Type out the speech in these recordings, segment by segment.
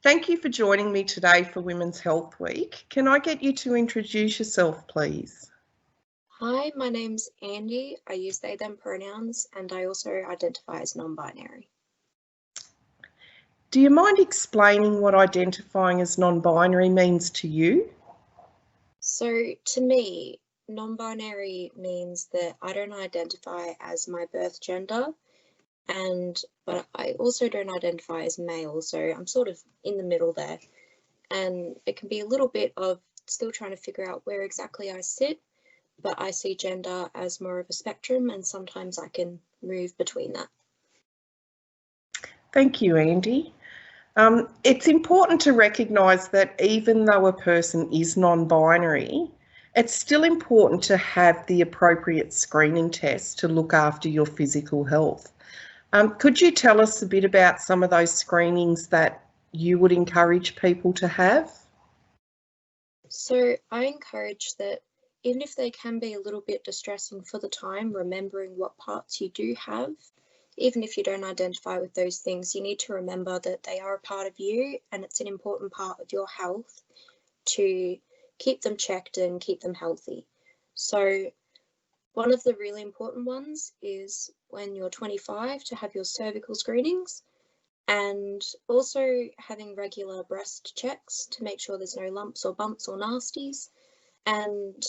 Thank you for joining me today for Women's Health Week. Can I get you to introduce yourself, please? Hi, my name's Andie. I use they, them pronouns, and I also identify as non-binary. Do you mind explaining what identifying as non-binary means to you? So to me, non-binary means that I don't identify as my birth gender, but I also don't identify as male, so I'm sort of in the middle there. And it can be a little bit of still trying to figure out where exactly I sit, but I see gender as more of a spectrum, and sometimes I can move between that. Thank you, Andie. It's important to recognise that even though a person is non-binary, it's still important to have the appropriate screening tests to look after your physical health. Could you tell us a bit about some of those screenings that you would encourage people to have? So I encourage that even if they can be a little bit distressing for the time, remembering what parts you do have, even if you don't identify with those things, you need to remember that they are a part of you and it's an important part of your health to keep them checked and keep them healthy. So one of the really important ones is when you're 25 to have your cervical screenings, and also having regular breast checks to make sure there's no lumps or bumps or nasties. And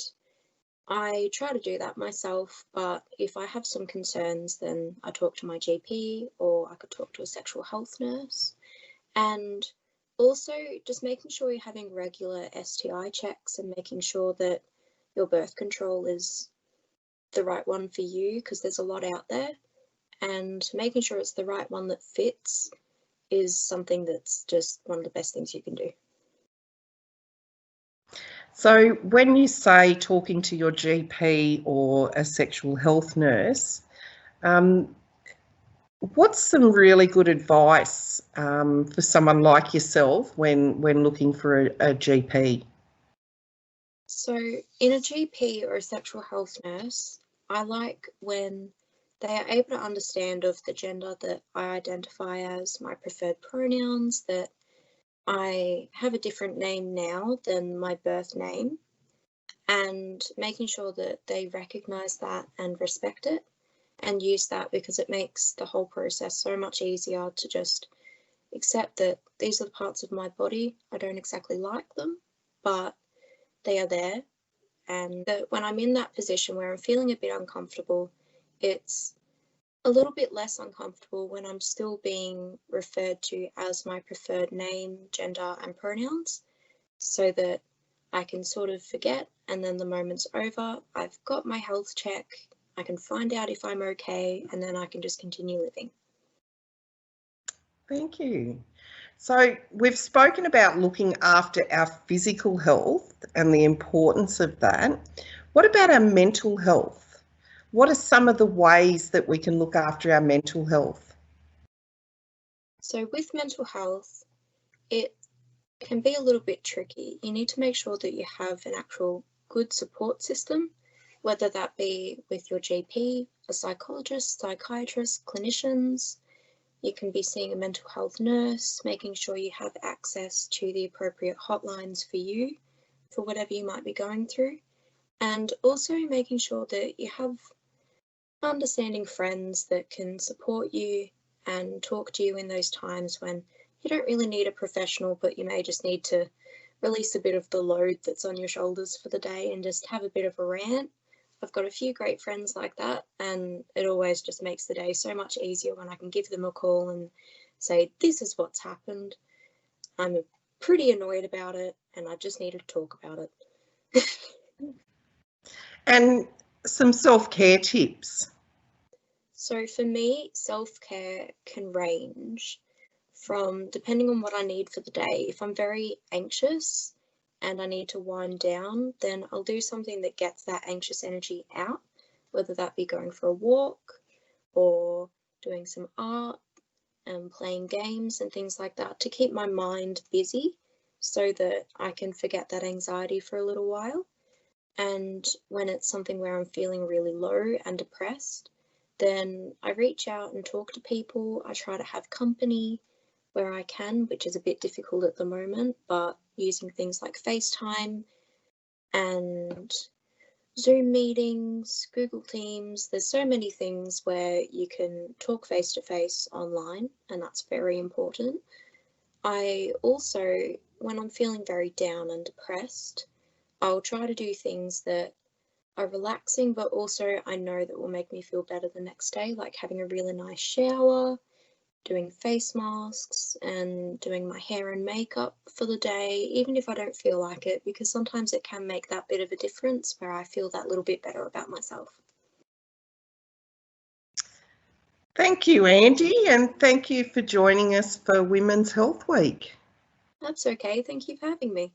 I try to do that myself, but if I have some concerns, then I talk to my GP or I could talk to a sexual health nurse. And also just making sure you're having regular STI checks and making sure that your birth control is the right one for you, because there's a lot out there, and making sure it's the right one that fits is something that's just one of the best things you can do. So when you say talking to your GP or a sexual health nurse, what's some really good advice for someone like yourself when looking for a GP? So in a GP or a sexual health nurse, I like when they are able to understand of the gender that I identify as, my preferred pronouns, that I have a different name now than my birth name, and making sure that they recognize that and respect it and use that, because it makes the whole process so much easier to just accept that these are the parts of my body. I don't exactly like them, but they are there. And that when I'm in that position where I'm feeling a bit uncomfortable, it's a little bit less uncomfortable when I'm still being referred to as my preferred name, gender, and pronouns, so that I can sort of forget, and then the moment's over, I've got my health check, I can find out if I'm okay, and then I can just continue living. Thank you. So we've spoken about looking after our physical health and the importance of that. What about our mental health? What are some of the ways that we can look after our mental health? So with mental health, it can be a little bit tricky. You need to make sure that you have an actual good support system, whether that be with your GP, a psychologist, psychiatrist, clinicians. You can be seeing a mental health nurse, making sure you have access to the appropriate hotlines for you, for whatever you might be going through, and also making sure that you have understanding friends that can support you and talk to you in those times when you don't really need a professional, but you may just need to release a bit of the load that's on your shoulders for the day and just have a bit of a rant. I've got a few great friends like that, and it always just makes the day so much easier when I can give them a call and say, this is what's happened. I'm pretty annoyed about it and I just need to talk about it. And some self-care tips. So for me, self-care can range from, depending on what I need for the day. If I'm very anxious and I need to wind down, then I'll do something that gets that anxious energy out, whether that be going for a walk or doing some art and playing games and things like that, to keep my mind busy so that I can forget that anxiety for a little while. And when it's something where I'm feeling really low and depressed, then I reach out and talk to people. I try to have company. where I can, which is a bit difficult at the moment, but using things like FaceTime and Zoom meetings, Google Teams, there's so many things where you can talk face-to-face online, and that's very important. I also, when I'm feeling very down and depressed, I'll try to do things that are relaxing, but also I know that will make me feel better the next day, like having a really nice shower, doing face masks, and doing my hair and makeup for the day, even if I don't feel like it, because sometimes it can make that bit of a difference where I feel that little bit better about myself. Thank you, Andie, and thank you for joining us for Women's Health Week. That's okay. Thank you for having me.